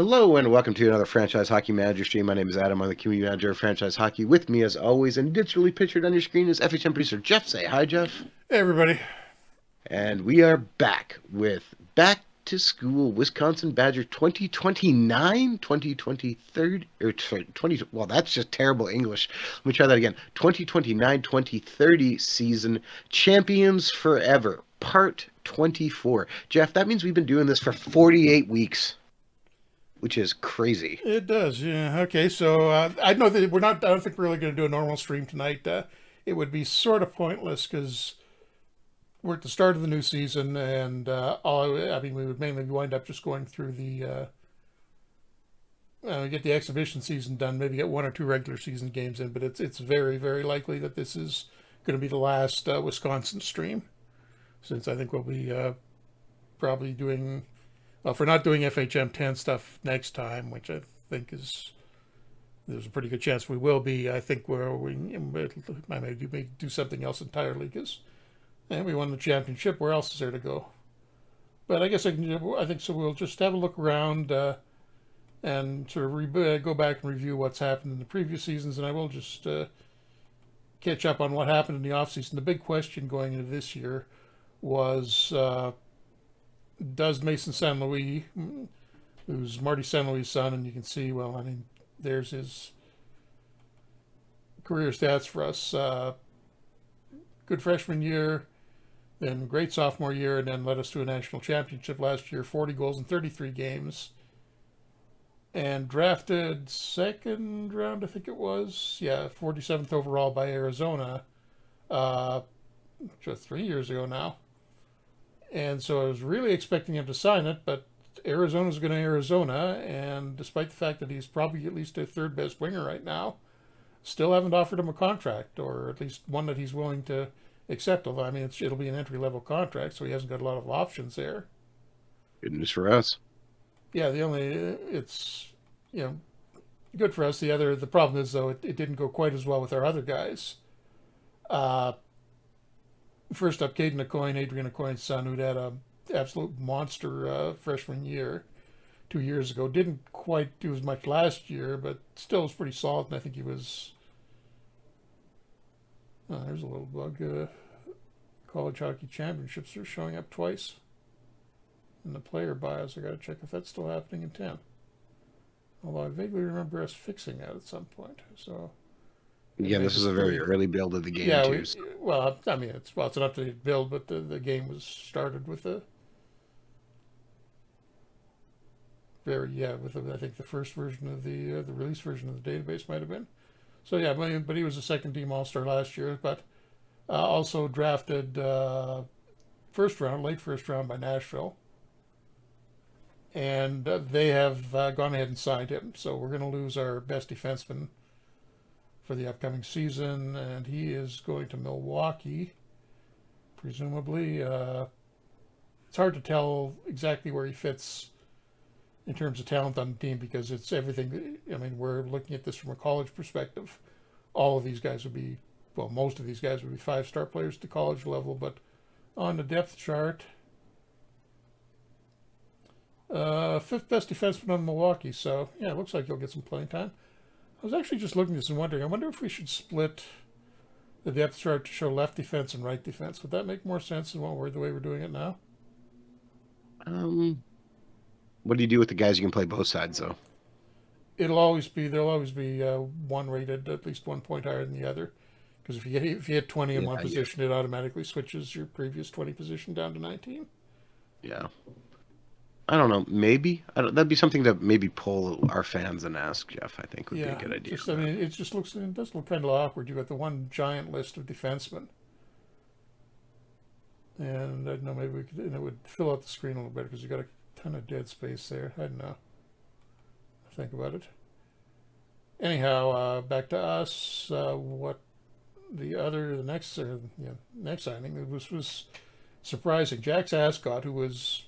Hello and welcome to another Franchise Hockey Manager stream. My name is Adam. I'm the Community Manager of Franchise Hockey. With me, as always, and digitally pictured on your screen is FHM producer Jeff. Say hi, Jeff. Hey, everybody. And we are back with Back to School Wisconsin Badger 2029, 2023, or 20, well, that's just terrible English. Let me try that again. 2029, 2030 season Champions Forever, Part 24. Jeff, that means we've been doing this for 48 weeks, which is crazy. It does, yeah. Okay, so I know that we're not. I don't think we're really going to do a normal stream tonight. It would be sort of pointless because we're at the start of the new season, and we would mainly wind up just going through get the exhibition season done, maybe get one or two regular season games in. But it's very very likely that this is going to be the last Wisconsin stream, since I think we'll be probably doing. Well, if we're not doing FHM 10 stuff next time, which I think there's a pretty good chance we will be, I think we may do something else entirely because we won the championship. Where else is there to go? But I think so. We'll just have a look around and sort of go back and review what's happened in the previous seasons, and I will just catch up on what happened in the offseason. The big question going into this year was. Does Mason San Luis, who's Marty San Luis' son, and you can see, there's his career stats for us. Good freshman year, then great sophomore year, and then led us to a national championship last year, 40 goals in 33 games. And drafted second round, I think it was. Yeah, 47th overall by Arizona, just 3 years ago now. And so I was really expecting him to sign it, but Arizona's going to Arizona, and despite the fact that he's probably at least a third best winger right now, still haven't offered him a contract, or at least one that he's willing to accept. Although, it'll be an entry-level contract, so he hasn't got a lot of options there. Good news for us. Yeah, it's, good for us. The problem is, though, it didn't go quite as well with our other guys. First up, Caden Aucoin, Adrian Aucoin's son, who'd had an absolute monster freshman year 2 years ago. Didn't quite do as much last year, but still was pretty solid. And I think he was. Oh, there's a little bug. College hockey championships are showing up twice in the player bios. I got to check if that's still happening in 10. Although I vaguely remember us fixing that at some point. So. Yeah, this is a very early build of the game, Yeah, too. it's an updated build, but the game was started with I think the first version of the release version of the database might have been. So yeah, but he was a second team All-Star last year, but also drafted late first round by Nashville, and they have gone ahead and signed him. So we're going to lose our best defenseman for the upcoming season, and he is going to Milwaukee, presumably. It's hard to tell exactly where he fits in terms of talent on the team because it's everything. We're looking at this from a college perspective. All of these guys would be, most of these guys would be 5-star players at the college level, but on the depth chart, fifth best defenseman on Milwaukee. So yeah, it looks like he'll get some playing time. I was actually just looking at this and wondering, I wonder if we should split the depth chart to show left defense and right defense. Would that make more sense than the way we're doing it now? What do you do with the guys you can play both sides, though? There'll always be one rated at least 1 point higher than the other. Because if you hit 20 in one position, it automatically switches your previous 20 position down to 19. Yeah. I don't know. Maybe that'd be something to maybe poll our fans and ask Jeff. I think would be a good idea. It does look kind of awkward. You got the one giant list of defensemen, and I don't know, maybe it would fill out the screen a little better because you got a ton of dead space there. I don't know. Think about it. Anyhow, back to us. What the next signing was surprising. Jack Ascott, who was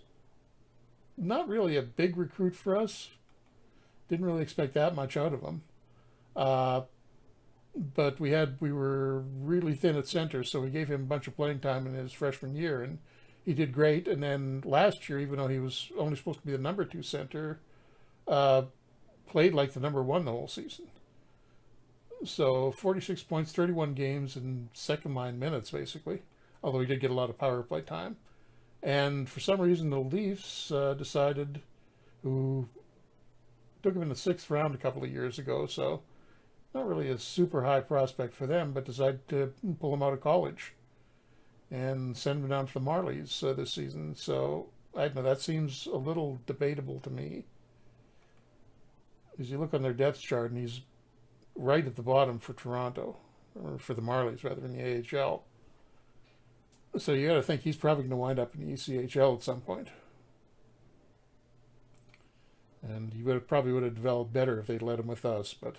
not really a big recruit for us. Didn't really expect that much out of him. But we were really thin at center, so we gave him a bunch of playing time in his freshman year, and he did great. And then last year, even though he was only supposed to be the number 2 center, uh, played like the number one the whole season. So 46 points, 31 games, and second line minutes, basically. Although he did get a lot of power play time. And for some reason, the Leafs decided, who took him in the sixth round a couple of years ago, so not really a super high prospect for them, but decided to pull him out of college and send him down to the Marlies this season. So I don't know, that seems a little debatable to me. As you look on their depth chart, and he's right at the bottom for Toronto, or for the Marlies rather, in the AHL. So you got to think he's probably going to wind up in the ECHL at some point. And he probably would have developed better if they'd let him with us. But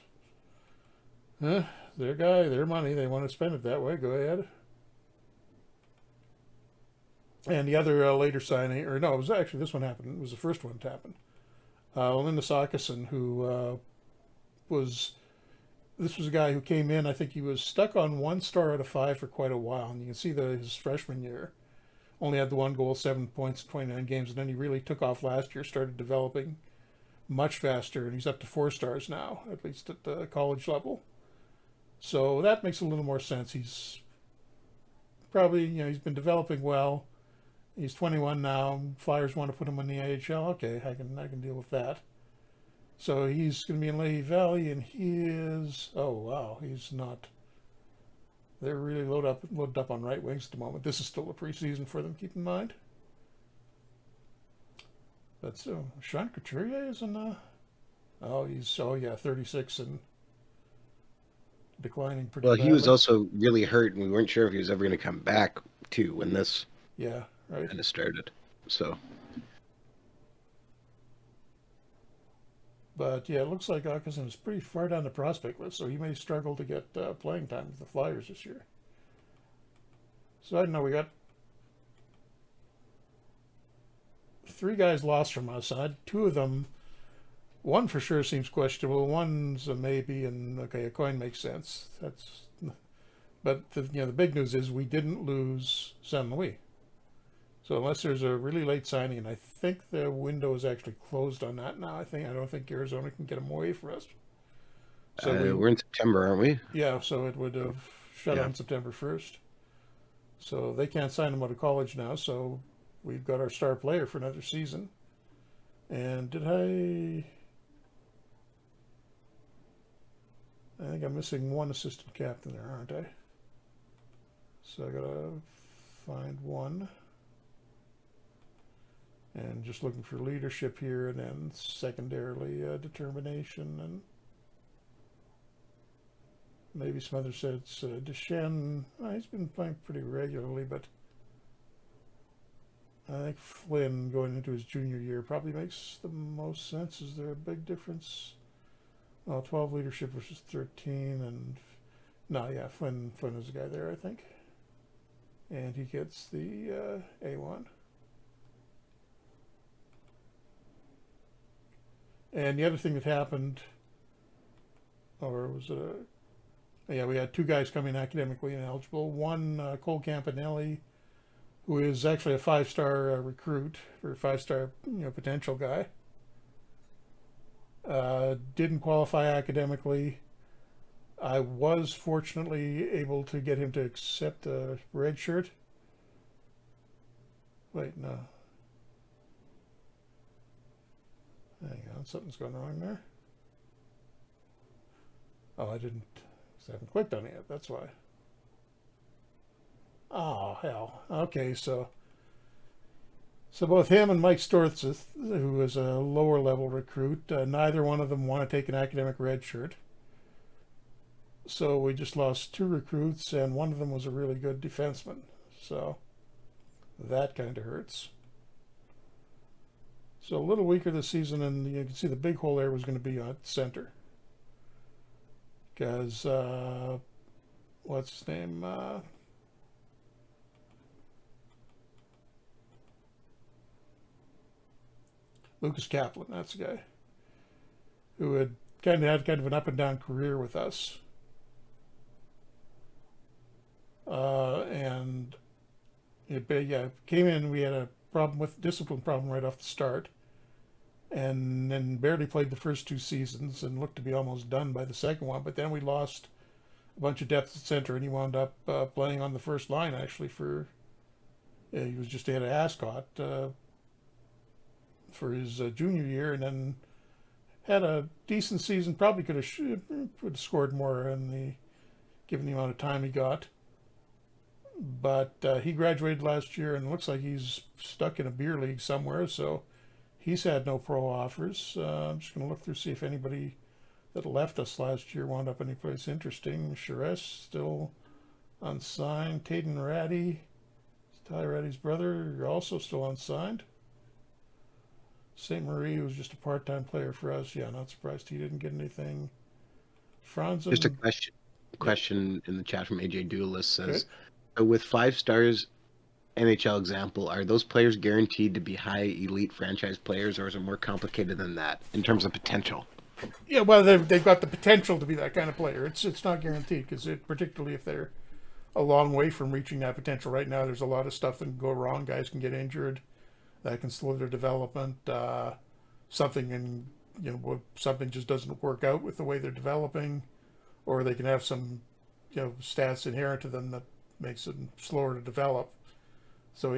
their guy, their money, they want to spend it that way. Go ahead. And the other later signing, or no, it was actually this one happened. It was the first one to happen. Linda Sakison, who was this was a guy who came in. I think he was stuck on 1 star out of 5 for quite a while, and you can see his freshman year only had the 1 goal, 7 points, 29 games, and then he really took off last year. Started developing much faster, and he's up to 4 stars now, at least at the college level. So that makes a little more sense. He's probably he's been developing well. He's 21 now. Flyers want to put him in the AHL. Okay, I can deal with that. So he's going to be in Lehigh Valley, and he is. Oh wow, he's not. They're really loaded up on right wings at the moment. This is still a preseason for them. Keep in mind. But so Sean Couturier is in. Oh yeah, 36 and declining pretty Well, he was badly. also really hurt, and we weren't sure if he was ever going to come back too when this Yeah, right. kind of started. So But yeah, it looks like Atkinson is pretty far down the prospect list, so he may struggle to get playing time with the Flyers this year. So I don't know. We got 3 guys lost from us. Two of them, one for sure seems questionable. One's a maybe, and okay, a coin makes sense. But the big news is we didn't lose Saint Louis. So unless there's a really late signing, and I think the window is actually closed on that now. I don't think Arizona can get him away for us. So we're in September, aren't we? yeah, so it would have shut Yeah. on September 1st. So they can't sign him out of college now. So we've got our star player for another season. And I think I'm missing one assistant captain there, aren't I? So I gotta find one. And just looking for leadership here, and then secondarily determination, and maybe some other sets. Deschênes, he's been playing pretty regularly, but I think Flynn going into his junior year probably makes the most sense. Is there a big difference? Oh, 12 leadership versus 13, and no, yeah, Flynn is the guy there, I think, and he gets the A1. And the other thing that happened, or was it yeah, we had 2 guys coming academically ineligible. One, Cole Campanelli, who is actually a 5 star recruit, or 5 star potential guy. Didn't qualify academically. I was fortunately able to get him to accept a red shirt. Wait, no. Hang on, something's going wrong there. Oh, I haven't clicked on it yet, that's why. Oh, hell. Okay, so both him and Mike Stortzeth, who is a lower level recruit, neither one of them want to take an academic red shirt. So we just lost 2 recruits, and one of them was a really good defenseman. So that kind of hurts. So a little weaker this season, and you can see the big hole there was going to be at center. Because, what's his name? Lucas Kaplan, that's the guy who had kind of an up and down career with us. And it came in. We had a discipline problem right off the start, and then barely played the first two seasons and looked to be almost done by the second one. But then we lost a bunch of depth at center, and he wound up playing on the first line actually for. He was just ahead of Ascot for his junior year, and then had a decent season. Probably could have scored more in the given the amount of time he got. But he graduated last year, and looks like he's stuck in a beer league somewhere. So he's had no pro offers. I'm just going to look through see if anybody that left us last year wound up anyplace interesting. Charest still unsigned. Taden Ratty, Tyler Ratty's brother, also still unsigned. St. Marie was just a part-time player for us. Yeah, not surprised he didn't get anything. Just a Franzen, yep, question in the chat from AJ Duelist okay. says, with 5 stars NHL example, are those players guaranteed to be high elite franchise players, or is it more complicated than that in terms of potential? Yeah, well, they've got the potential to be that kind of player. It's not guaranteed because particularly if they're a long way from reaching that potential. Right now, there's a lot of stuff that can go wrong. Guys can get injured. That can slow their development. Something just doesn't work out with the way they're developing, or they can have some stats inherent to them that makes them slower to develop. So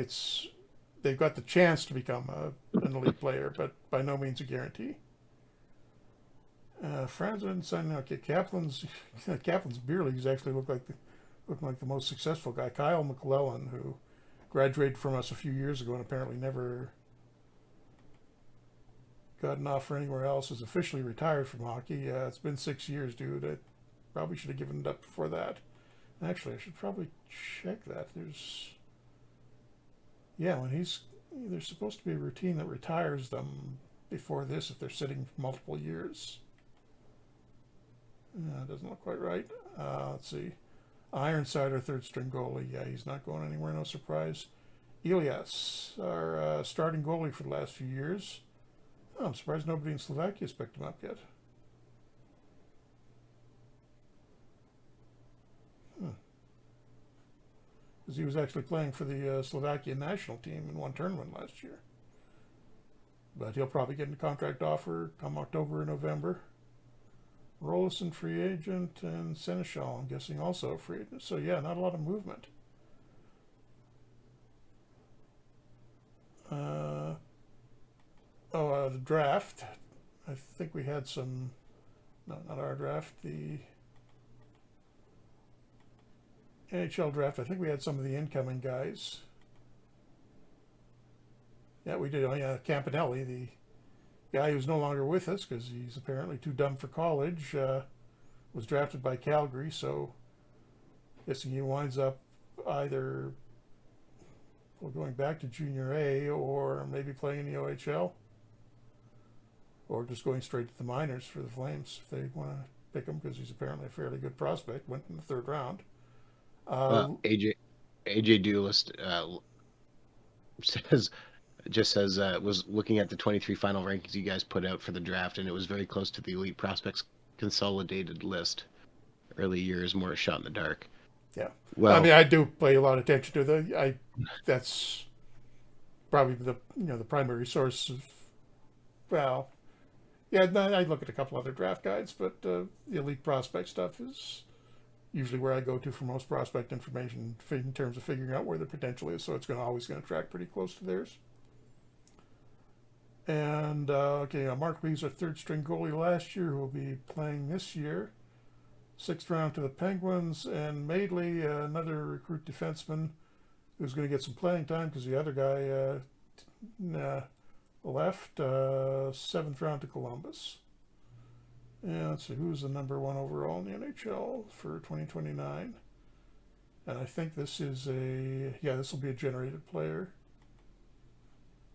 they've got the chance to become an elite player, but by no means a guarantee. Franz and son, okay, Kaplan's beer leagues actually looking like the most successful guy. Kyle McClellan, who graduated from us a few years ago and apparently never got an offer anywhere else, is officially retired from hockey. It's been 6 years, dude. I probably should have given it up before that. Actually, I should probably check that. There's supposed to be a routine that retires them before this if they're sitting for multiple years. It doesn't look quite right. Let's see. Ironside, our third string goalie. Yeah, he's not going anywhere, no surprise. Elias, our starting goalie for the last few years. Oh, I'm surprised nobody in Slovakia has picked him up yet. Because he was actually playing for the Slovakian national team in one tournament last year. But he'll probably get a contract offer come October or November. Rolison, free agent, and Seneschal, I'm guessing, also a free agent. So, yeah, not a lot of movement. The draft. I think we had some. No, not our draft. The NHL draft. I think we had some of the incoming guys. Yeah, we did. Oh, yeah, Campanelli, the guy who's no longer with us because he's apparently too dumb for college, was drafted by Calgary. So, guessing he winds up either going back to Junior A or maybe playing in the OHL. Or just going straight to the minors for the Flames if they want to pick him because he's apparently a fairly good prospect. Went in the third round. Uh, AJ Duelist says was looking at the 23 final rankings you guys put out for the draft, and it was very close to the elite prospects consolidated list. Early years, more a shot in the dark. Yeah, I Well, mean I do pay a lot of attention to that's probably the primary source of well yeah I look at a couple other draft guides, but the elite prospect stuff is usually where I go to for most prospect information in terms of figuring out where the potential is. So it's always going to track pretty close to theirs. And Mark Lee's our third string goalie last year, who will be playing this year. 6th round to the Penguins, and Madeley, another recruit defenseman, who's going to get some playing time because the other guy left. 7th round to Columbus. And let's see, who's the number 1 overall in the NHL for 2029? And I think this will be a generated player.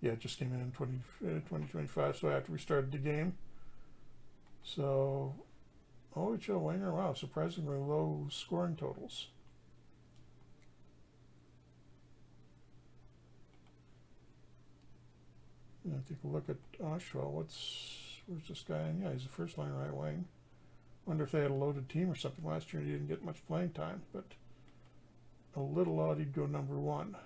Yeah, it just came in 2025, so after we started the game. So, OHL winger, wow, surprisingly low scoring totals. Take a look at Oshawa. Where's this guy? Yeah, he's a first line right wing. Wonder if they had a loaded team or something last year and he didn't get much playing time, but a little odd he'd go number 1.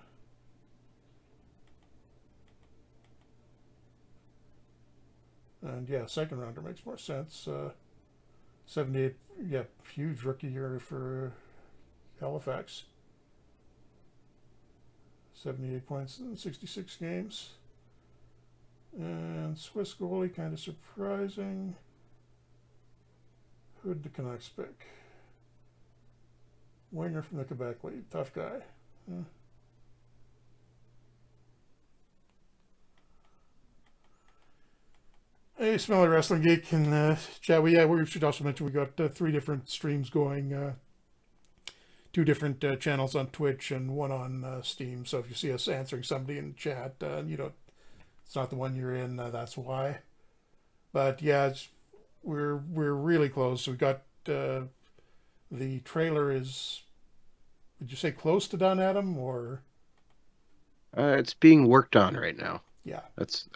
And yeah, second rounder makes more sense. 78, yeah, huge rookie year for Halifax. 78 points in 66 games. And Swiss goalie, kind of surprising. Who'd the Canucks pick? Winger from the Quebec League. Tough guy. Hmm. Hey, Smelly Wrestling Geek and chat. We should also mention we got three different streams going. Two different channels on Twitch and one on Steam. So if you see us answering somebody in the chat, you don't. It's not the one you're in. That's why. But yeah, we're really close. We got the trailer is. Would you say close to done, Adam? Or It's being worked on right now. yeah, That's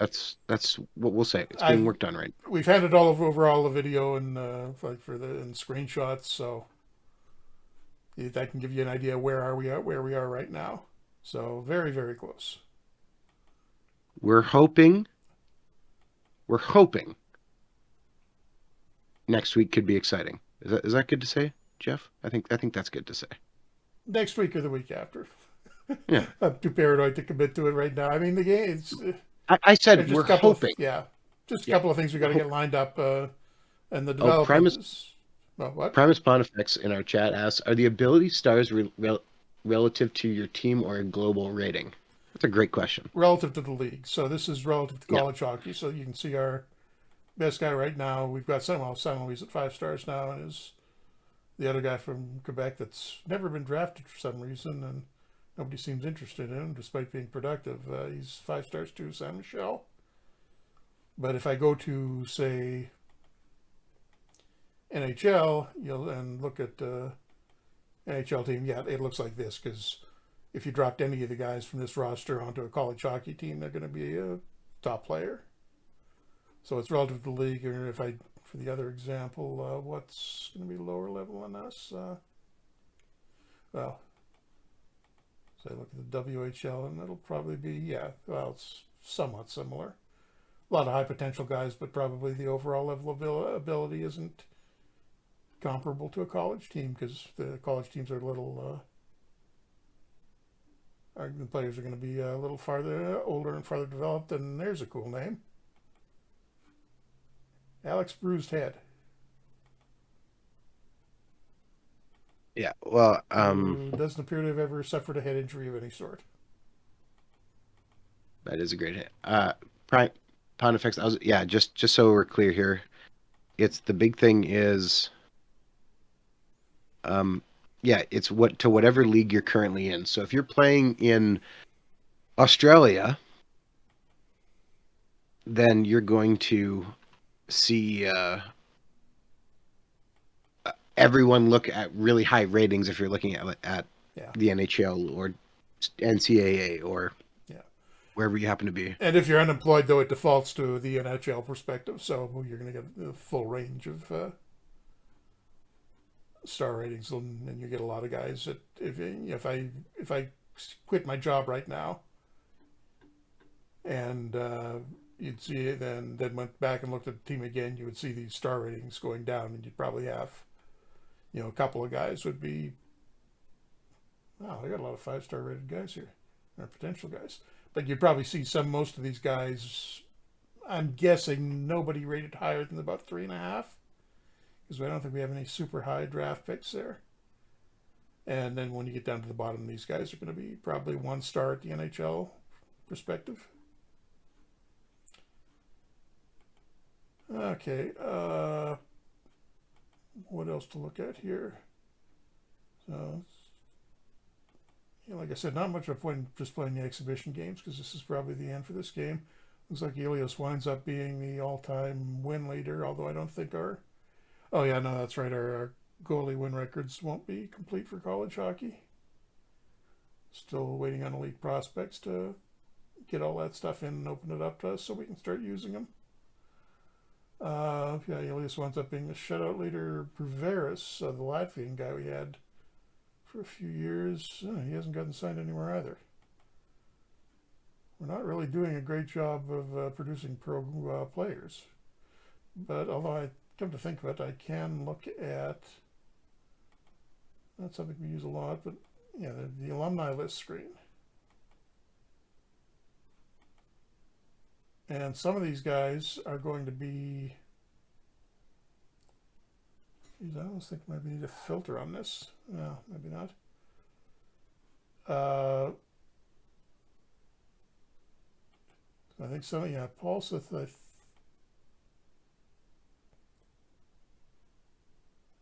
what we'll say. It's being I've worked on right now. we've had it all over the video and like for the and screenshots. So that can give you an idea where we are right now. So very very close. We're hoping, we're hoping next week could be exciting. Is that good to say, Jeff? I think that's good to say. Next week or the week after. Yeah. I'm too paranoid to commit to it right now. I mean, the game I said there's just we're a couple of hoping. yeah, just a Yeah. couple of things we got to get lined up, and the Oh, development is well, what Primus Pontifex in our chat asks, are the ability stars relative to your team or a global rating? That's a great question. relative to the league. So this is relative to Yeah. college hockey. So you can see our best guy right now. We've got San Luis at 5 stars now, and is the other guy from Quebec that's never been drafted for some reason, and nobody seems interested in him despite being productive. He's 5 stars too, San Michel. But if I go to say NHL, and look at NHL team, yeah, it looks like this because if you dropped any of the guys from this roster onto a college hockey team, they're going to be a top player. So it's relative to the league. Or if I, for the other example, what's going to be lower level than us? Well, so I look at the WHL, and it'll probably be it's somewhat similar. A lot of high potential guys, but probably the overall level of ability isn't comparable to a college team because the college teams are a little. The players are going to be a little farther older and farther developed, and there's a cool name. Alex Bruised Head. Yeah. Well, Who doesn't appear to have ever suffered a head injury of any sort. that is a great hit. Prime Pontifex. Yeah. Just so we're clear here, it's the big thing is, yeah, it's whatever league you're currently in. So if you're playing in Australia, then you're going to see everyone look at really high ratings if you're looking at Yeah. the NHL or NCAA or Yeah. wherever you happen to be. And if you're unemployed, though, it defaults to the NHL perspective, so you're going to get the full range of star ratings, and you get a lot of guys that if I quit my job right now, and you'd see it, then went back and looked at the team again, you would see these star ratings going down, and you'd probably have, a couple of guys would be, wow, they got a lot of 5-star rated guys here, or potential guys, but you'd probably see most of these guys. I'm guessing nobody rated higher than about 3.5, because I don't think we have any super high draft picks there. And then when you get down to the bottom, these guys are going to be probably 1 star at the NHL perspective. Okay, what else to look at here? So, like I said, not much of a point just playing the exhibition games because this is probably the end for this game. Looks like Elias winds up being the all-time win leader, although I don't think our... Oh, yeah, no, that's right. Our goalie win records won't be complete for college hockey. Still waiting on elite prospects to get all that stuff in and open it up to us so we can start using them. Elias winds up being the shutout leader. Bruveris, the Latvian guy we had for a few years, he hasn't gotten signed anywhere either. We're not really doing a great job of producing pro players. But although I come to think of it, I can look at that's something we use a lot. But yeah, the alumni list screen, and some of these guys are going to be. Geez, I almost think maybe need a filter on this. No, maybe not. Uh, I think so. Yeah, Paul Sith.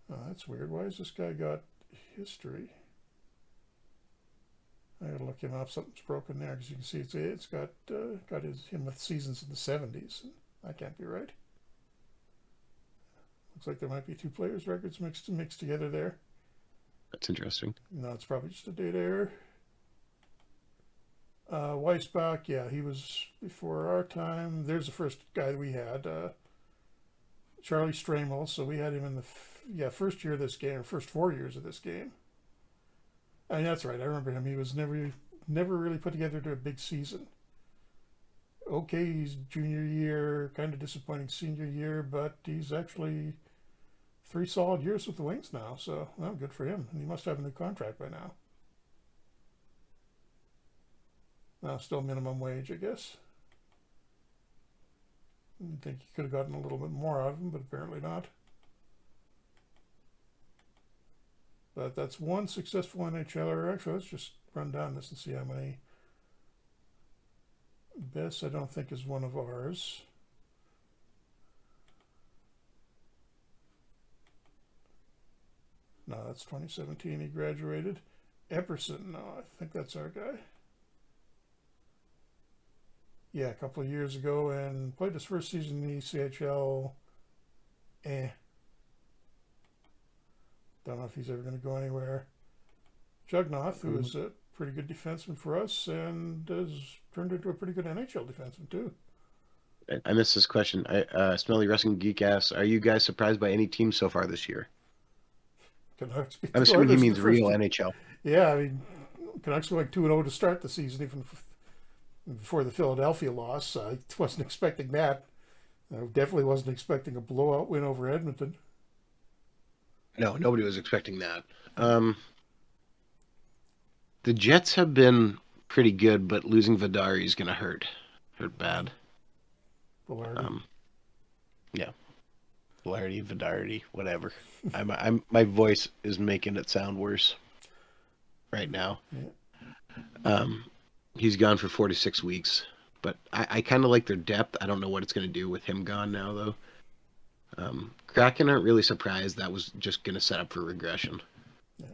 Oh, that's weird. Why has this guy got history? I gotta look him up. Something's broken there because you can see it's got him with seasons in the 70s. That can't be right. Looks like there might be two players' records mixed together there. That's interesting. No, it's probably just a data error. Weissbach, yeah, he was before our time. There's the first guy that we had, Charlie Stramel. So we had him in the first year of this game, or first 4 years of this game. And that's right, I remember him. He was never really put together to a big season. Okay, he's junior year, kind of disappointing senior year, but he's actually 3 solid years with the Wings now. So, well, good for him. And he must have a new contract by now. Still minimum wage, I guess. I think you could have gotten a little bit more out of him, but apparently not. But that's one successful NHLer. Actually, let's just run down this and see how many. Bess, I don't think, is one of ours. No, that's 2017 he graduated. Epperson, no, I think that's our guy. Yeah, a couple of years ago, and played his first season in the ECHL. Don't know if he's ever going to go anywhere. Jugnoth, who is a pretty good defenseman for us, and has turned into a pretty good NHL defenseman too. I missed this question. Smelly Wrestling Geek asks, "Are you guys surprised by any team so far this year?" Canucks beat I'm the assuming he Oilers in the means first real year. NHL. Yeah, I mean, Canucks were like 2-0 to start the season, even before the Philadelphia loss. I wasn't expecting that. I definitely wasn't expecting a blowout win over Edmonton. No, nobody was expecting that. The Jets have been pretty good, but losing Vidari is going to hurt bad. Velarde. Yeah, Flaherty, Vidarity, whatever. My voice is making it sound worse right now. Yeah. He's gone for 4 to 6 weeks, but I kind of like their depth. I don't know what it's going to do with him gone now, though. Kraken aren't really surprised. That was just going to set up for regression. Yeah.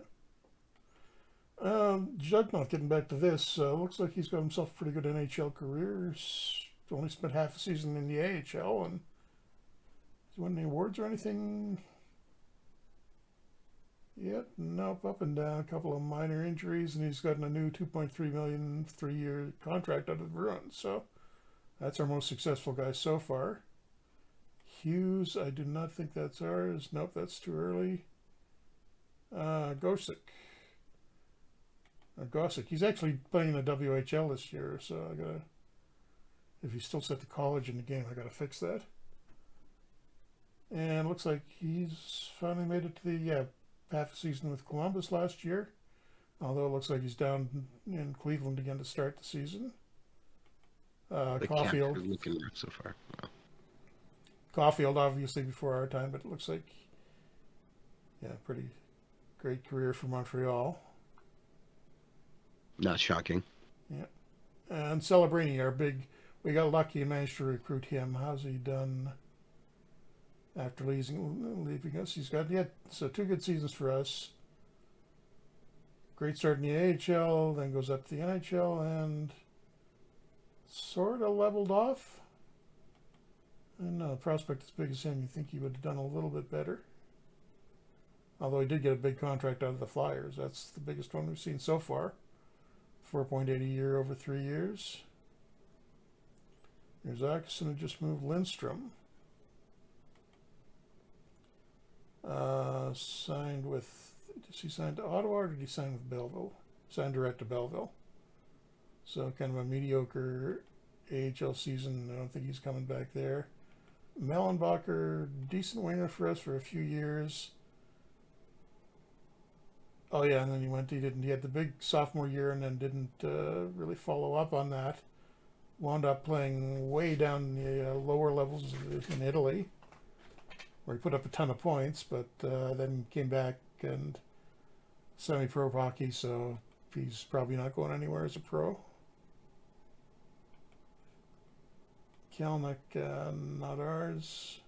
Jugnoth, getting back to this, looks like he's got himself a pretty good NHL career. He's only spent half a season in the AHL, and has he won any awards or anything yet? Nope, up and down. A couple of minor injuries, and he's gotten a new $2.3 million 3-year contract out of the Bruins. So that's our most successful guy so far. Hughes, I do not think that's ours. Nope, that's too early. Gosick. Gossick. He's actually playing the WHL this year, so I gotta. If he's still set to college in the game, I gotta fix that. And looks like he's finally made it to the half a season with Columbus last year. Although it looks like he's down in Cleveland again to start the season. The Caulfield. Caps are looking rough so far. Wow. Caulfield, obviously before our time, but it looks like, pretty great career for Montreal. Not shocking. Yeah. And Celebrini, we got lucky and managed to recruit him. How's he done after leaving us? He's got, so 2 good seasons for us. Great start in the AHL, then goes up to the NHL and sort of leveled off. And a prospect as big as him, you think he would have done a little bit better. Although he did get a big contract out of the Flyers. That's the biggest one we've seen so far. 4.8 a year over 3 years. Here's Atkinson who just moved Lindstrom. Signed with, does he sign to Ottawa or did he sign with Belleville? Signed direct to Belleville. So kind of a mediocre AHL season. I don't think he's coming back there. Mellenbacher, decent winger for us for a few years. Oh yeah, and then he didn't. He had the big sophomore year and then didn't really follow up on that. Wound up playing way down in the lower levels in Italy, where he put up a ton of points, but then came back and semi-pro hockey. So he's probably not going anywhere as a pro. Kelnick, not ours.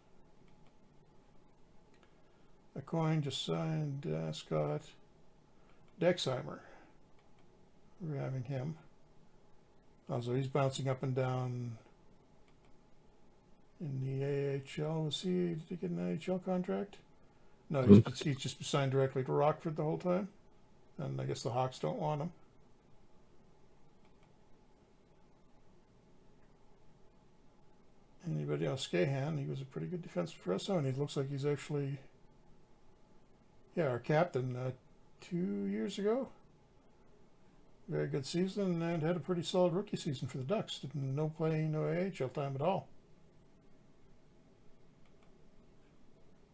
A coin just signed Scott Dexheimer. We're having him. Oh, so he's bouncing up and down in the AHL. Was he? Did he get an AHL contract? No, he's just signed directly to Rockford the whole time, and I guess the Hawks don't want him. Anybody else? Scahan, he was a pretty good defensive for us, and he looks like he's actually, yeah, our captain 2 years ago. Very good season and had a pretty solid rookie season for the Ducks. No playing, no AHL time at all.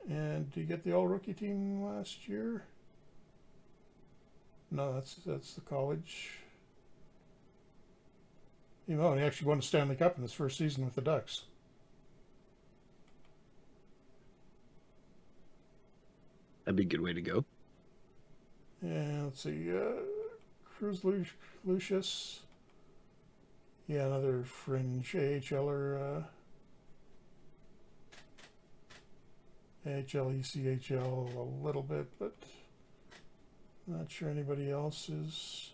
And did he get the all rookie team last year? No, that's the college. You know, he actually won the Stanley Cup in his first season with the Ducks. That'd be a good way to go. And let's see, Cruz Lucius. Yeah, another fringe AHLer. AHL, ECHL a little bit, but not sure anybody else is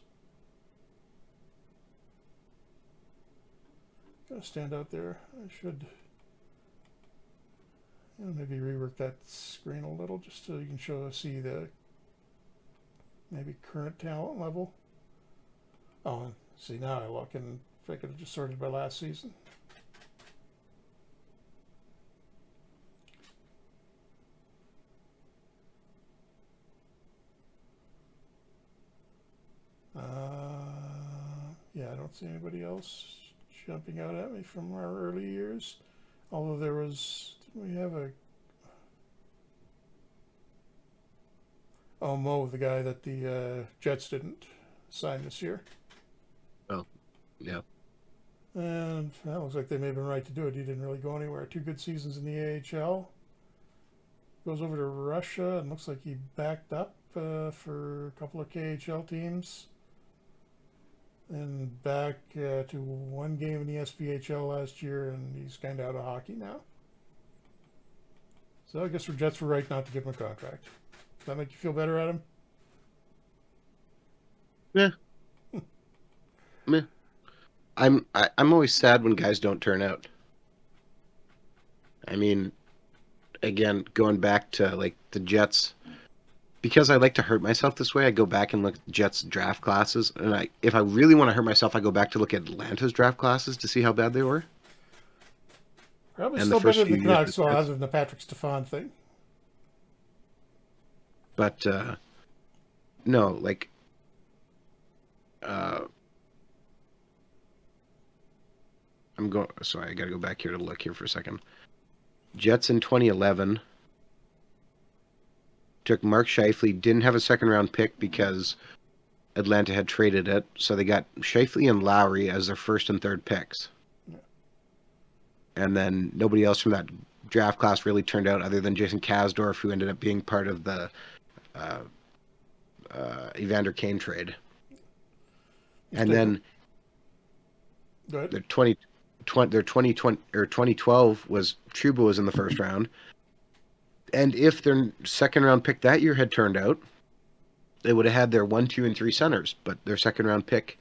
going to stand out there. I should maybe rework that screen a little just so you can see the maybe current talent level. Oh, see, now I look, and if I could have just sorted by last season. Yeah, I don't see anybody else jumping out at me from our early years. Although there was, didn't we have a, oh, Mo, the guy that the Jets didn't sign this year. Oh, yeah. And that looks like they may have been right to do it. He didn't really go anywhere. 2 good seasons in the AHL. Goes over to Russia and looks like he backed up for a couple of KHL teams. And back to one game in the SPHL last year, and he's kind of out of hockey now. So I guess the Jets were right not to give him a contract. Does that make you feel better, Adam? Yeah. Meh. I'm always sad when guys don't turn out. I mean, again, going back to like the Jets, because I like to hurt myself this way, I go back and look at Jets draft classes, and if I really want to hurt myself, I go back to look at Atlanta's draft classes to see how bad they were. Probably And the still better first than few the years, Canucks, well, other than the Patrick Stefan thing. but no, like uh, I'm going. Sorry, I got to go back here to look here for a second. Jets in 2011 took Mark Scheifele, didn't have a second round pick because Atlanta had traded it, so they got Scheifele and Lowry as their first and third picks. Yeah. And then nobody else from that draft class really turned out other than Jason Kasdorf, who ended up being part of the uh, Evander Kane trade. And then their 2020 or 2012 was Trouba was in the first round. And if their second round pick that year had turned out, they would have had their 1, 2, and 3 centers. But their second round pick,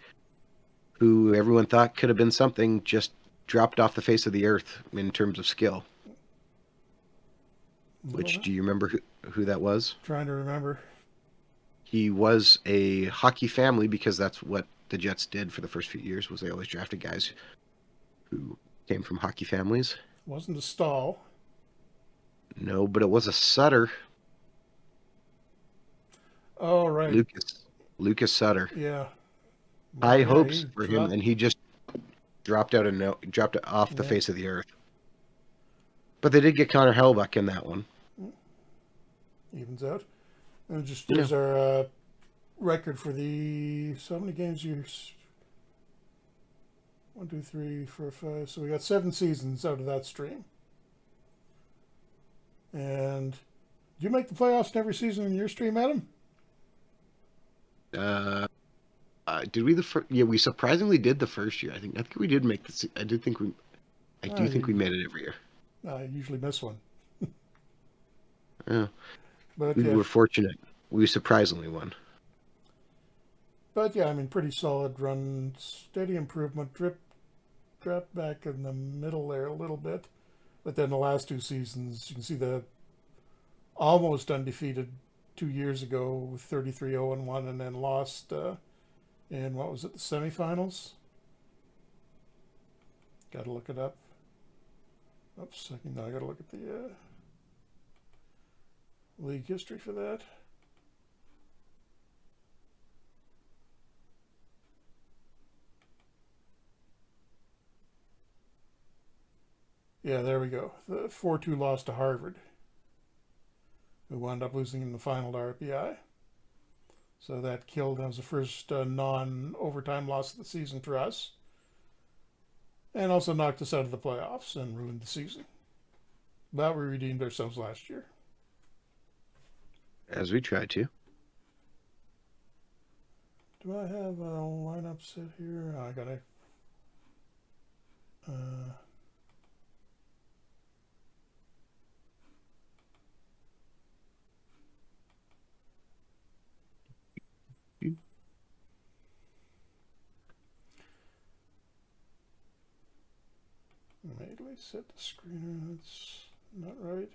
who everyone thought could have been something, just dropped off the face of the earth in terms of skill. Which, do you remember who that was? Trying to remember. He was a hockey family because that's what the Jets did for the first few years, was they always drafted guys who came from hockey families. Wasn't a Stahl. No, but it was a Sutter. Oh, right. Lucas Sutter. Yeah. High hopes for him, and he just dropped off the face of the earth. But they did get Connor Hellebuck in that one. Evens out. And just Yeah. there's our record for the so how many games you 1, 2, 3, 4, 5. So we got 7 seasons out of that stream. And do you make the playoffs in every season in your stream, Adam? Uh, did we the first? Yeah, we surprisingly did the first year. I think we did make the. I did think we. I do think we You, made it every year. I usually miss one. Yeah, But we yeah, were fortunate. We surprisingly won. I mean, pretty solid run, steady improvement, drop back in the middle there a little bit. But then the last 2 seasons, you can see the almost undefeated 2 years ago with 33-0-1, and then lost in what was it, the semifinals? Got to look it up. Oops, second. No, I got to look at the league history for that. Yeah, there we go. The 4-2 loss to Harvard, who wound up losing in the final to RPI. So that killed. That was the first non-overtime loss of the season for us, and also knocked us out of the playoffs and ruined the season. But we redeemed ourselves last year. As we tried to. Do I have a lineup set here? Oh, I gotta. Uh, Immediately set the screener. That's not right.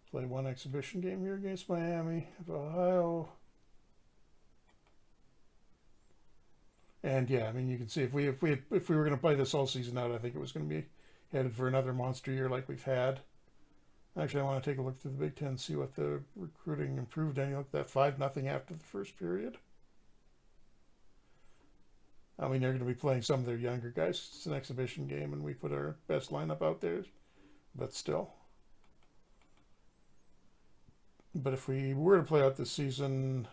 Play one exhibition game here against Miami of Ohio. And yeah, I mean, you can see if we were going to play this all season out, I think it was going to be headed for another monster year like we've had. Actually, I want to take a look through the Big Ten, see what the recruiting improved. And you look at that 5-0 after the first period. I mean, they're going to be playing some of their younger guys. It's an exhibition game, and we put our best lineup out there, but still. But if we were to play out this season,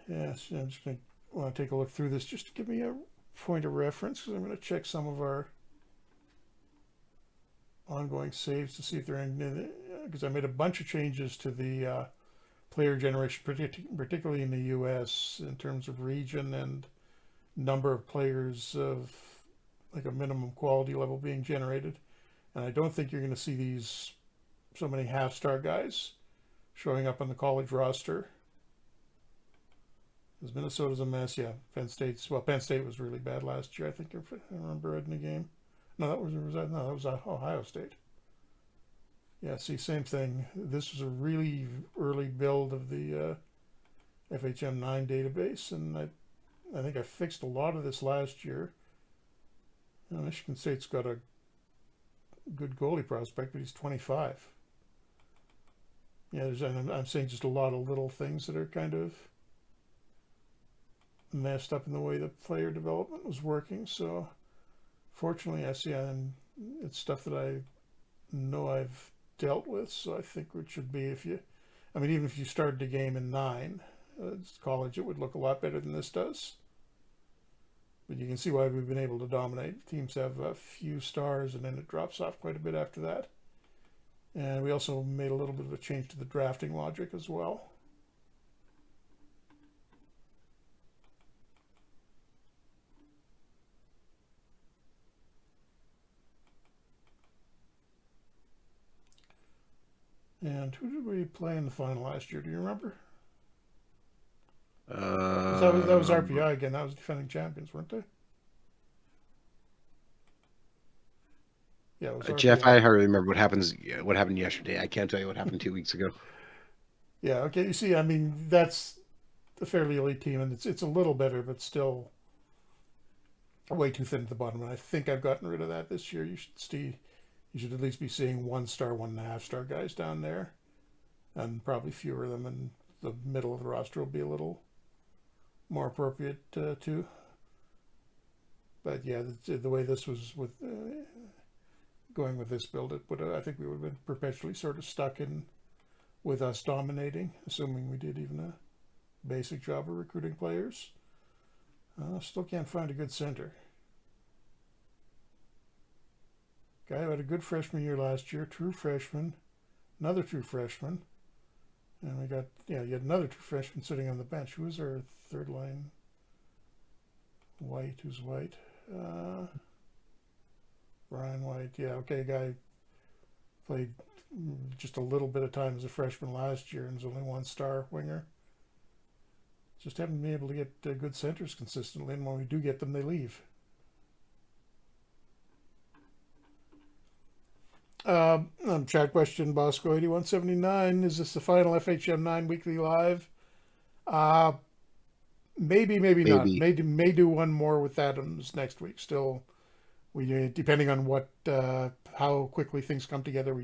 yes, I'm just going to want to take a look through this just to give me a point of reference, because I'm going to check some of our ongoing saves to see if they're in, because I made a bunch of changes to the player generation, particularly in the U.S. in terms of region and number of players of like a minimum quality level being generated. And I don't think you're going to see these so many half-star guys showing up on the college roster. Because Minnesota's a mess. Yeah, Penn State was really bad last year. I think I remember reading the game. No, that was Ohio State. Yeah, see, same thing. This was a really early build of the FHM9 database, and I think I fixed a lot of this last year. Michigan State's got a good goalie prospect, but he's 25. Yeah, I'm saying just a lot of little things that are kind of messed up in the way the player development was working. So, fortunately, and it's stuff that I know I've dealt with. So I think it should be even if you started the game in 9, college, it would look a lot better than this does. But you can see why we've been able to dominate. Teams have a few stars, and then it drops off quite a bit after that. And we also made a little bit of a change to the drafting logic as well. And who did we play in the final last year? Do you remember? That was RPI again. That was defending champions, weren't they? Yeah, it was Jeff, I RPI. hardly remember what happened yesterday. I can't tell you what happened 2 weeks ago. Yeah, okay. You see, I mean, that's a fairly elite team, and it's a little better, but still way too thin at the bottom. And I think I've gotten rid of that this year. You should at least be seeing 1 star, 1.5 star guys down there, and probably fewer of them. And the middle of the roster will be a little more appropriate too. But yeah, the way this was with going with this build, it would I think we would have been perpetually sort of stuck in with us dominating, assuming we did even a basic job of recruiting players. Still can't find a good center. Guy who had a good freshman year last year, true freshman, another true freshman, and we got yet another true freshman sitting on the bench. Who was our third line? White, who's White? Brian White. Yeah, okay, guy played just a little bit of time as a freshman last year and was only one star winger. Just haven't been able to get good centers consistently, and when we do get them, they leave. Chat question, Bosco 8179. Is this the final FHM 9 weekly live? Maybe, maybe not. Maybe. May do one more with Adams next week. Still, we depending on what how quickly things come together.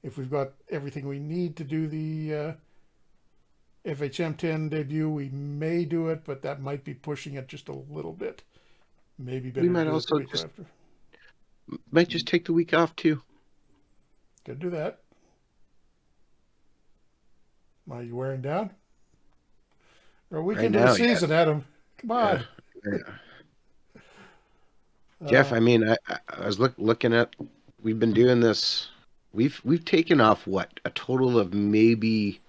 If we've got everything we need to do the FHM 10 debut, we may do it, but that might be pushing it just a little bit. Maybe We better to might do it the also week after. just take the week off too. Could do that. Are you wearing down? We're a week Right into the now, season, yes. Adam. Come Yeah. on. Jeff, Uh, I mean, I was looking at. We've been doing this. We've taken off what, a total of maybe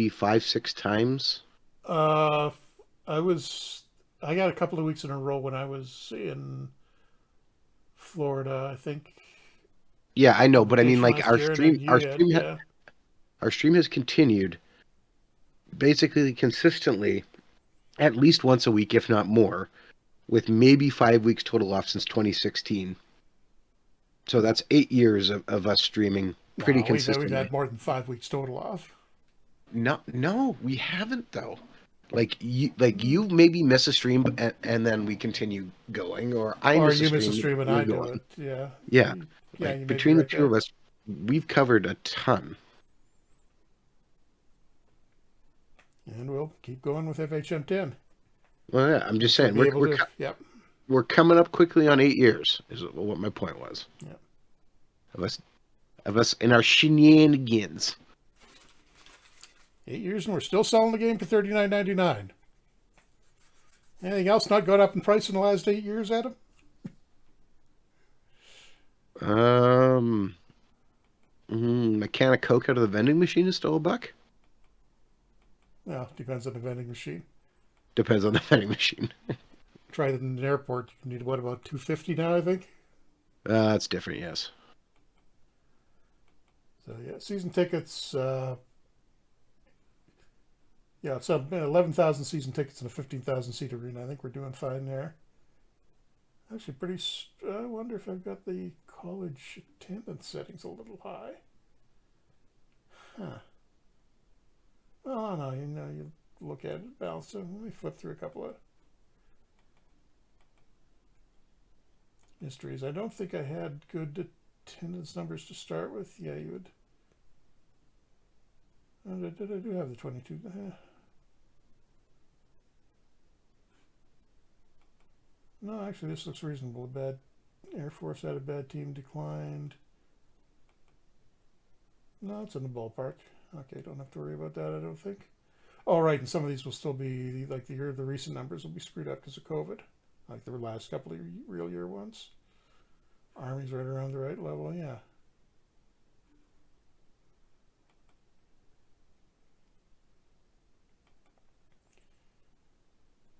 5 6 times. uh, I was I got a couple of weeks in a row when I was in Florida, I think, Yeah, I know, on but I mean, vacation like last year, and then our you had yeah. our stream has continued basically consistently at least once a week, if not more, with maybe 5 weeks total off since 2016. So that's 8 years of us streaming pretty No, we've consistently. had more than 5 weeks total off. No, no, we haven't though. Like you maybe miss a stream and then we continue going, or I Or miss a you miss a stream, stream and we're I do going. it. Yeah, Yeah, yeah, like you may be between the right two of there. us, we've covered a ton. And we'll keep going with FHM 10. Well, yeah, I'm just Hopefully, saying be able to. Yep. we're coming up quickly on 8 years. Is what my point was. Yep. Of us in our shenanigans. 8 years and we're still selling the game for $39.99. Anything else not gone up in price in the last 8 years, Adam? Um, a can of Coke out of the vending machine is still $1. Well, depends on the vending machine. Depends on the vending machine. Try it in an airport. You need what, about 250 now, I think. That's different, yes. So yeah, season tickets. Yeah, it's 11,000 season tickets in a 15,000 seat arena. I think we're doing fine there. Actually, pretty. I wonder if I've got the college attendance settings a little high. Huh. Oh no, you look at it, balance it. Let me flip through a couple of histories. I don't think I had good attendance numbers to start with. Yeah, you would. Oh, I do have the 22. No, actually, this looks reasonable. Bad Air Force had a bad team, declined. No, it's in the ballpark. Okay, don't have to worry about that, I don't think. Oh, right, and some of these will still be, like the recent numbers will be screwed up because of COVID, like the last couple of real year ones. Army's right around the right level, yeah.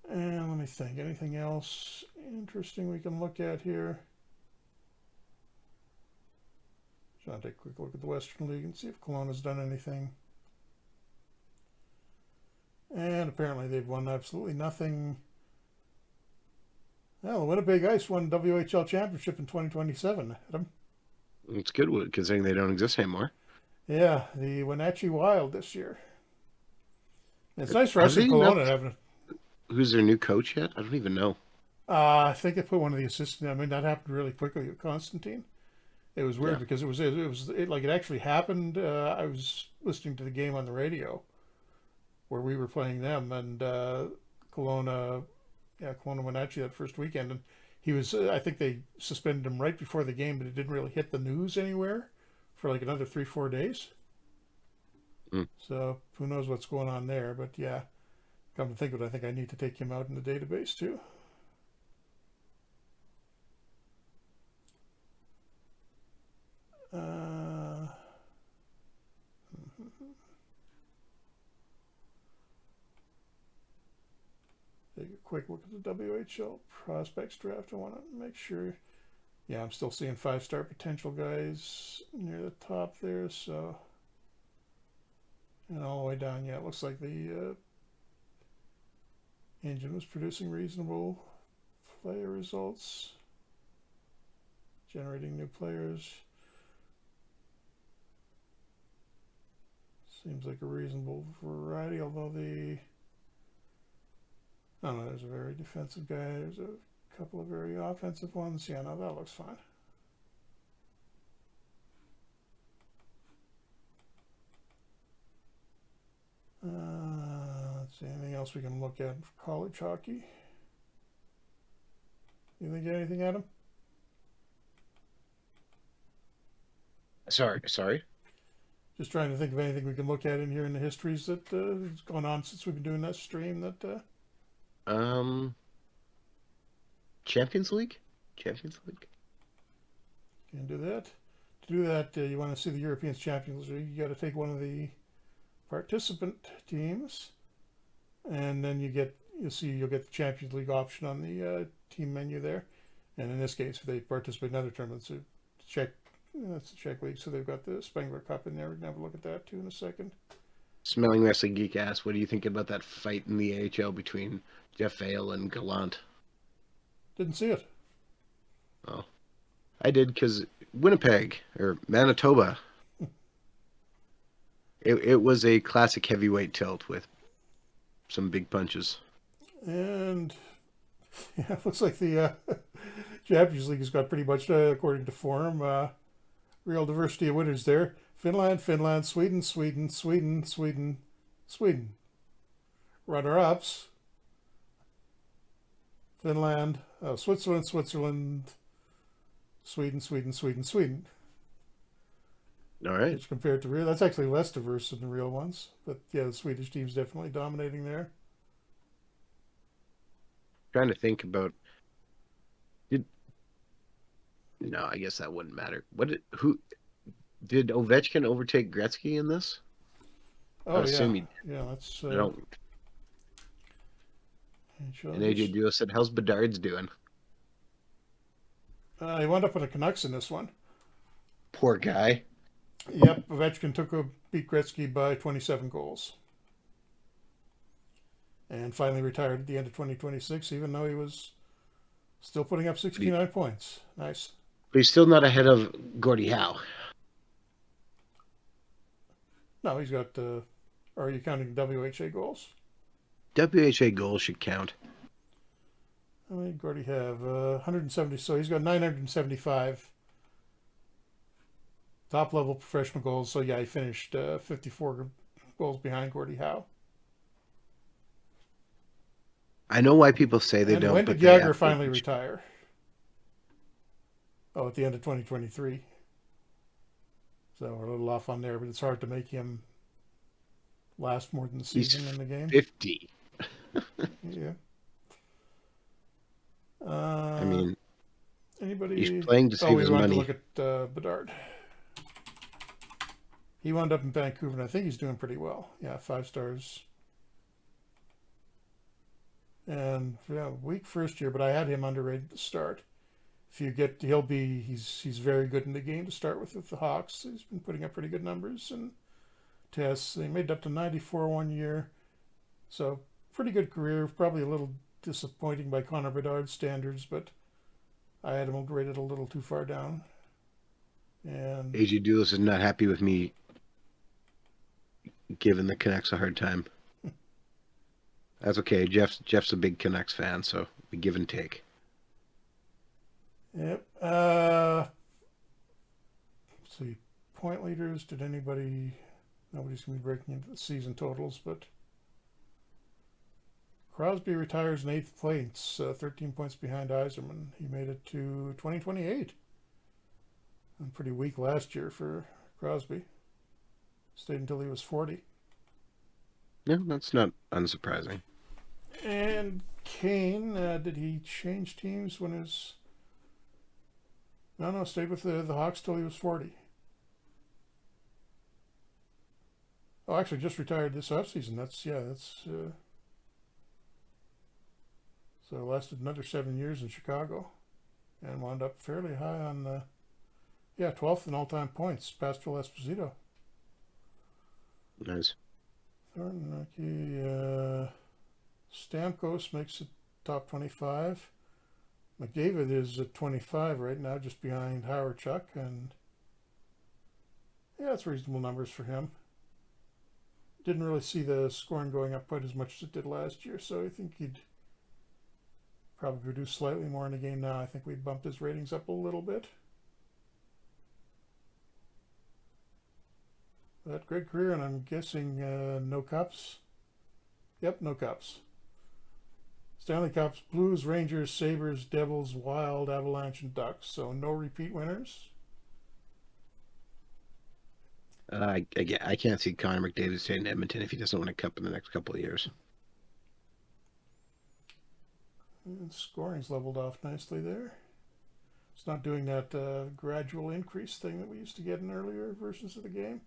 And let me think, anything else interesting we can look at here? So I'll take a quick look at the Western League and see if Kelowna's done anything. And apparently they've won absolutely nothing. Well, the Winnipeg Ice won WHL Championship in 2027, Adam. It's good considering they don't exist anymore. Yeah, the Wenatchee Wild this year. It's nice for Have us in they Kelowna announced having. who's their new coach yet? I don't even know. I think they put one of the assistants. I mean, that happened really quickly with Constantine. It was weird Yeah. because it actually happened. I was listening to the game on the radio where we were playing them, and Kelowna Yeah, Kelowna Wenatchee that first weekend, and he was. I think they suspended him right before the game, but it didn't really hit the news anywhere for like another 3 4 days. Mm. So who knows what's going on there? But yeah, come to think of it, I think I need to take him out in the database too. Uh, Take a quick look at the WHL prospects draft. I want to make sure. Yeah, I'm still seeing 5-star potential guys near the top there. So, and all the way down, yeah, it looks like the engine was producing reasonable player results, generating new players. Seems like a reasonable variety, although I don't know, there's a very defensive guy, there's a couple of very offensive ones. Yeah, no, that looks fine. Let's see, anything else we can look at for college hockey? You think anything, Adam? Sorry. Just trying to think of anything we can look at in here in the histories that has gone on since we've been doing that stream. That Um, Champions League. Champions League. can do that. To do that, you want to see the European Champions League. You got to take one of the participant teams, and then you'll get the Champions League option on the team menu there. And in this case, if they participate in other tournaments, Czech, that's the Czech league, so they've got the Spengler Cup in there. We can have a look at that too in a second. Smelling Wrestling Geek asked, "What do you think about that fight in the AHL between Jeff Vale and Gallant?" Didn't see it. Oh, I did because Winnipeg or Manitoba. It was a classic heavyweight tilt with some big punches. And yeah, it looks like the Champions League has got pretty much, according to form, real diversity of winners there. Finland, Finland, Sweden, Sweden, Sweden, Sweden, Sweden. Runner-ups: Finland, Switzerland, Switzerland, Sweden, Sweden, Sweden, Sweden. All right, Which compared to real, that's actually less diverse than the real ones. But yeah, the Swedish team's definitely dominating there. trying to think about. Did no, I guess that wouldn't matter. Who did Ovechkin overtake Gretzky in this? I'd Oh yeah, assume he did. yeah. That's I don't. And AJ Duo said, "How's Bedard's doing?" he wound up with the Canucks in this one. Poor guy. Yep, Ovechkin beat Gretzky by 27 goals, and finally retired at the end of 2026, even though he was still putting up 69 points. Nice. But he's still not ahead of Gordie Howe. No, he's got. Are you counting WHA goals? WHA goals should count. How many did Gordy have? 170. So he's got 975 top level professional goals. So yeah, he finished 54 goals behind Gordie Howe. I know why people say they And don't, when but did they Jagger finally absolutely. retire? Oh, at the end of 2023. So we're a little off on there, but it's hard to make him last more than the He's season in the game. 50. Yeah. I mean, Anybody? he's playing to Oh, save we his wanted to money. look at Bedard. He wound up in Vancouver, and I think he's doing pretty well. Yeah, 5 stars. And yeah, weak first year, but I had him underrated to start. If you get, he's very good in the game to start with the Hawks. He's been putting up pretty good numbers and tests. He made it up to 94 one year, so pretty good career. Probably a little disappointing by Connor Bedard's standards, but I had him rated a little too far down. And AJ Dulis is not happy with me giving the Canucks a hard time. That's okay. Jeff's a big Canucks fan, so we give and take. yep. Let's see, point leaders. Did anybody? Nobody's gonna be breaking into the season totals, but Crosby retires in eighth place, 13 points behind Yzerman. He made it to 2028. And pretty weak last year for Crosby. Stayed until he was 40. Yeah, that's not unsurprising. And Kane, did he change teams when his? No, no, stayed with the Hawks till he was 40. Oh, actually, just retired this offseason. That's so lasted another 7 years in Chicago, and wound up fairly high on 12th in all-time points, past Phil Esposito. Nice. Thornton, Stamkos makes it top 25. McDavid is at 25 right now, just behind Howard Chuck, and yeah, that's reasonable numbers for him. Didn't really see the scoring going up quite as much as it did last year, so I think he'd probably produce slightly more in the game now. I think we bumped his ratings up a little bit. That great career, and I'm guessing no cups. Yep, no cups. Stanley Cups, Blues, Rangers, Sabres, Devils, Wild, Avalanche, and Ducks. So no repeat winners. I can't see Connor McDavid staying in Edmonton if he doesn't win a cup in the next couple of years. And scoring's leveled off nicely there. It's not doing that gradual increase thing that we used to get in earlier versions of the game.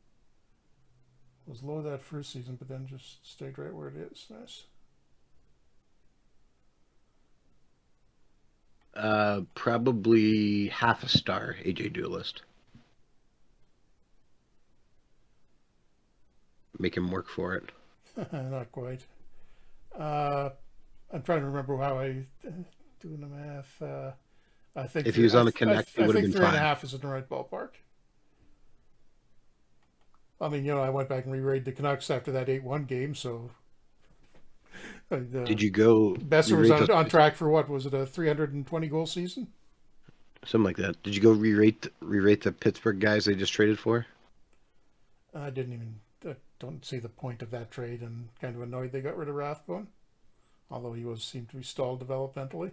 It was low that first season, but then just stayed right where it is. Nice. Probably half a star, AJ Duelist. Make him work for it. Not quite. Uh, I'm trying to remember how I doing the math. I think If he was on the Connect, it I would have think been three and a fine. half is in the right ballpark. I mean, I went back and reread the Canucks after that 8-1 game, so Did you go Besser was re-rate those? on track for what was it, a 320 goal season? Something like that. Did you go re-rate the Pittsburgh guys they just traded for? I didn't even don't see the point of that trade, and kind of annoyed they got rid of Rathbone, although he was seemed to be stalled developmentally.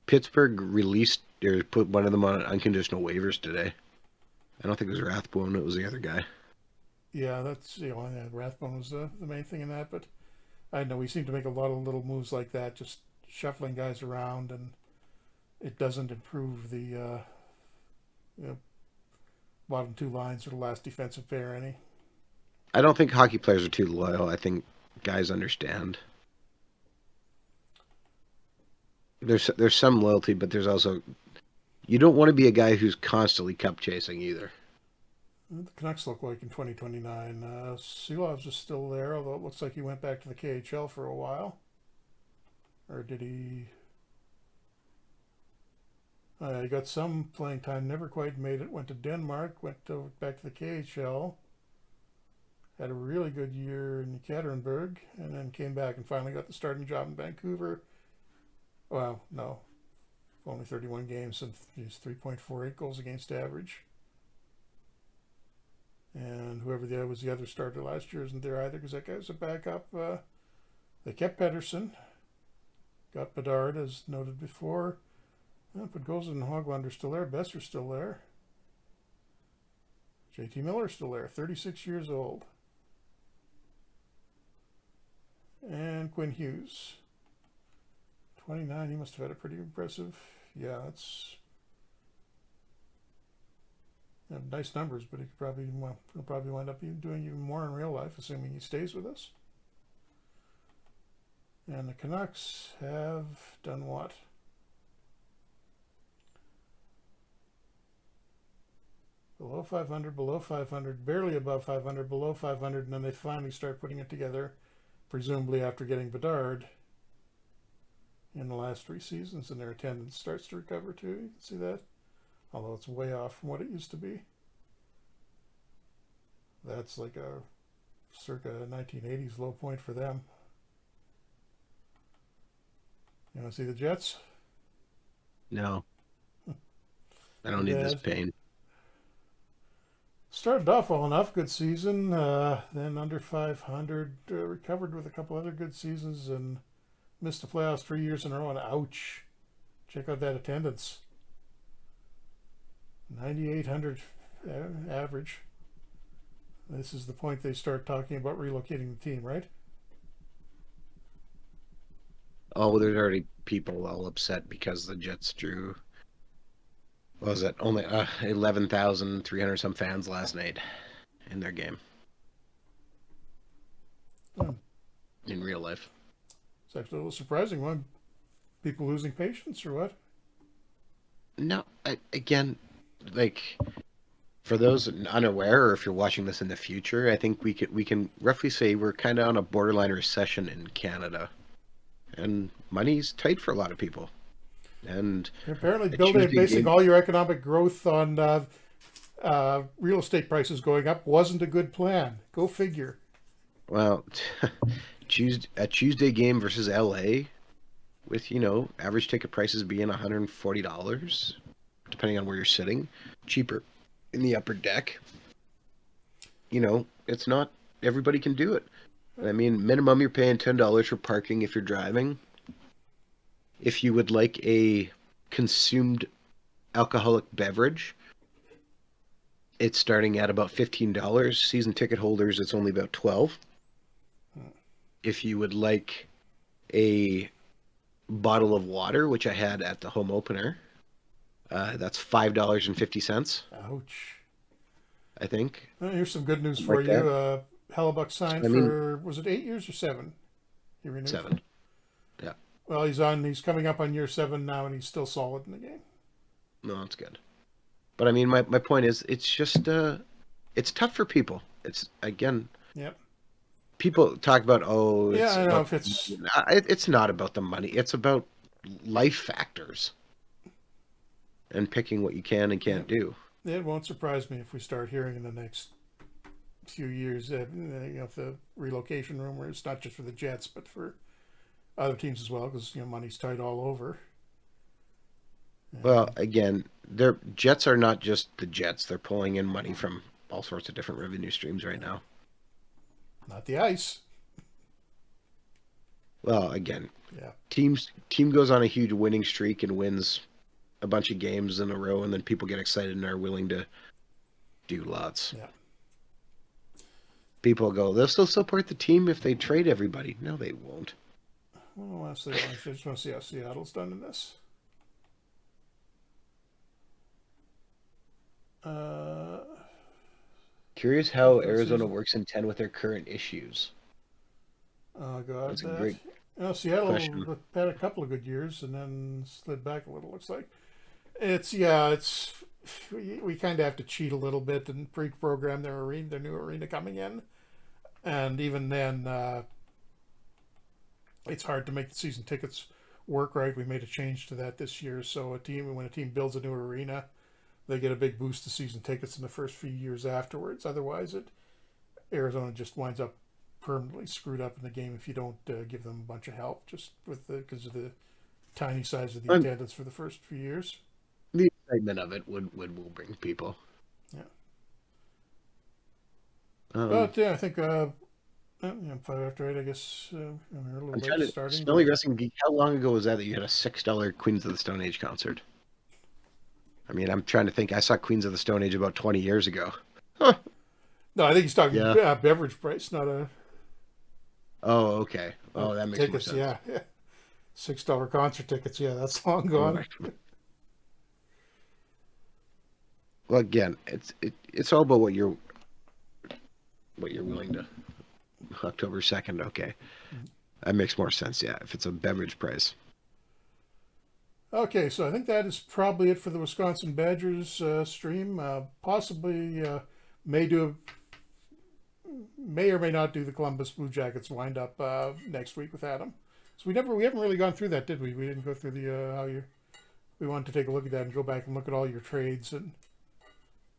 Pittsburgh released or put one of them on unconditional waivers today. I don't think it was Rathbone. It was the other guy. Yeah, that's Rathbone was the main thing in that, but I know we seem to make a lot of little moves like that, just shuffling guys around, and it doesn't improve the you know, bottom two lines or the last defensive pair any. I don't think hockey players are too loyal. I think guys understand. There's some loyalty, but there's also you don't want to be a guy who's constantly cup chasing either. The Canucks look like in 2029. Silovs is still there, although it looks like he went back to the KHL for a while. Or did he? He got some playing time, never quite made it. Went to Denmark, back to the KHL. Had a really good year in Ekaterinburg, and then came back and finally got the starting job in Vancouver. Well, no, only 31 games and he's 3.48 goals against average. And whoever was the other starter last year isn't there either because that guy was a backup. They kept Pedersen, got Bedard as noted before. But Gozen and Hoglander still there. Besser's still there. JT Miller's still there, 36 years old. And Quinn Hughes, 29. He must have had a pretty impressive. Yeah, that's nice numbers, but he'll probably wind up doing even more in real life, assuming he stays with us. And the Canucks have done what? Below 500, below 500, barely above 500, below 500, and then they finally start putting it together, presumably after getting Bedard in the last 3 seasons, and their attendance starts to recover too. You can see that, although it's way off from what it used to be. That's like a circa 1980s low point for them. You want to see the Jets? No, I don't need this pain. Started off well enough, good season. Then under 500, recovered with a couple other good seasons, and Missed the playoffs 3 years in a row, and ouch. Check out that attendance. 9,800 average. This is the point they start talking about relocating the team, right? Oh, there's already people all upset because the Jets drew, what was it, only 11,300 some fans last night in their game Hmm. in real life. It's actually a little surprising. One, people losing patience or what? No, again, like for those unaware, or if you're watching this in the future, I think we can roughly say we're kind of on a borderline recession in Canada, and money's tight for a lot of people. And Apparently, a building and Tuesday basing game, all your economic growth on real estate prices going up wasn't a good plan. Go figure. well, a Tuesday game versus LA with average ticket prices being $140, depending on where you're sitting, cheaper in the upper deck. It's not everybody can do it. I mean, minimum you're paying $10 for parking if you're driving. If you would like a consumed alcoholic beverage, it's starting at about $15. Season ticket holders, it's only about 12. If you would like a bottle of water, which I had at the home opener, that's $5.50, Ouch. I think. Here's some good news Something for like that. you. Hellebuck So, signed I mean, for, was it 8 years or seven? He renewed for. 7. Yeah, Well, he's coming up on year seven now, and he's still solid in the game. no, that's good. But I mean, my point is, it's just it's tough for people. It's again, Yep. people talk about, Yeah, it's I know. about If it's it's not about the money. It's about life factors and picking what you can and can't Yep. do. It won't surprise me if we start hearing in the next few years that if the relocation rumor is not just for the Jets but for other teams as well, because money's tight all over. Well, And again, their Jets are not just the Jets. They're pulling in money from all sorts of different revenue streams right now. not the ice. Well, again, Yeah. team goes on a huge winning streak and wins a bunch of games in a row, and then people get excited and are willing to do lots. Yeah. People go, they'll still support the team if they trade everybody. No, they won't. Well, honestly, I just want to see how Seattle's done in this. Uh, Curious how for the Arizona season. works in 10 with their current issues. Oh God, That's a that. great question. Seattle had a couple of good years and then slid back a little. Looks like it's we kind of have to cheat a little bit and pre-program their new arena coming in, and even then, it's hard to make the season tickets work right. We made a change to that this year, so when a team builds a new arena, they get a big boost to season tickets in the first few years afterwards. Otherwise, Arizona just winds up permanently screwed up in the game if you don't give them a bunch of help, just because of the tiny size of the Um, attendance for the first few years. the excitement of it would will bring people. Yeah, Um, but yeah, I think 5 after 8. I guess we're a little I'm trying late to starting, but Smelly Wrestling Geek. How long ago was that you had a $6 Queens of the Stone Age concert? I mean, I'm trying to think. I saw Queens of the Stone Age about 20 years ago. Huh. no, I think he's talking Yeah. beverage price, not a Oh, okay. Oh, that makes more tickets. sense. Yeah, yeah. $6 concert tickets. Yeah, that's long Oh, gone. right. Well, again, it's all about what you're willing to. October 2nd. Okay, that makes more sense. Yeah, if it's a beverage price. Okay, so I think that is probably it for the Wisconsin Badgers stream. Possibly may do may or may not do the Columbus Blue Jackets wind up next week with Adam. So we haven't really gone through that, did we? We didn't go through the how you. We wanted to take a look at that and go back and look at all your trades, and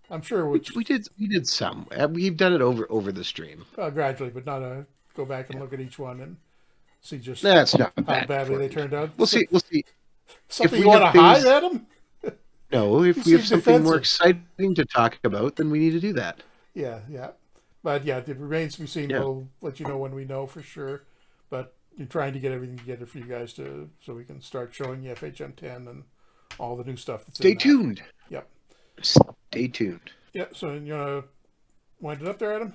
I'm sure We, which we did some. We've done it over the stream. gradually, but not go back and look at each one and see just That's not how that badly they important. turned out. We'll So, see. We'll see if something you we want have to hide, things. Adam? No, You if we seem have something more defensive. exciting to talk about, then we need to do that. Yeah, yeah. But yeah, it remains to be seen. Yeah. We'll let you know when we know for sure. But you're trying to get everything together for you guys so we can start showing you FHM 10 and all the new stuff that's in Stay that. tuned. Yep. Stay tuned. Yep. So you wanna wind it up there, Adam,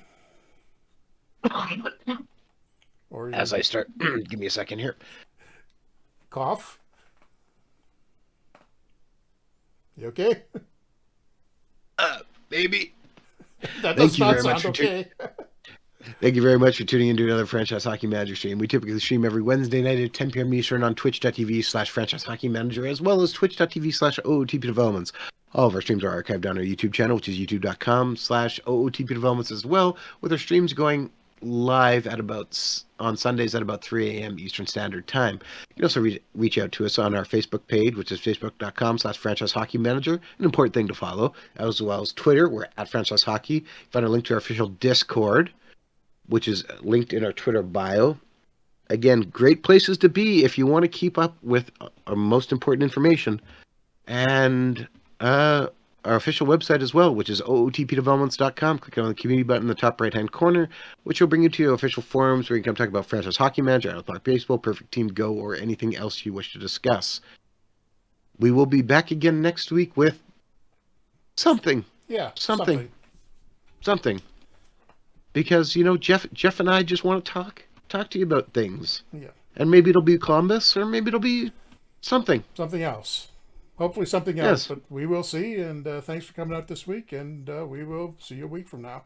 or As you I start, give me a second here. cough? You okay? Baby. That Thank does you not very much sound for okay. Thank you very much for tuning into another Franchise Hockey Manager stream. We typically stream every Wednesday night at 10 p.m. Eastern on twitch.tv/franchise hockey manager, as well as twitch.tv/OOTP Developments. All of our streams are archived on our YouTube channel, which is youtube.com/OOTP Developments as well, with our streams going live on Sundays at about 3 a.m. Eastern Standard Time. You can also reach out to us on our Facebook page, which is facebook.com/franchise hockey manager, an important thing to follow, as well as Twitter. We're at franchise hockey. Find a link to our official Discord, which is linked in our Twitter bio. Again, great places to be if you want to keep up with our most important information. And our official website as well, which is ootpdevelopments.com. Click on the community button in the top right-hand corner, which will bring you to your official forums where you can come talk about Franchise Hockey Manager, Out of Block Baseball, Perfect Team Go, or anything else you wish to discuss. We will be back again next week with something. Yeah, Something. something. Something. Because, Jeff and I just want to talk to you about things. Yeah. And maybe it'll be Columbus, or maybe it'll be something. Something else. Hopefully something else, Yes. but we will see. And thanks for coming out this week, and we will see you a week from now.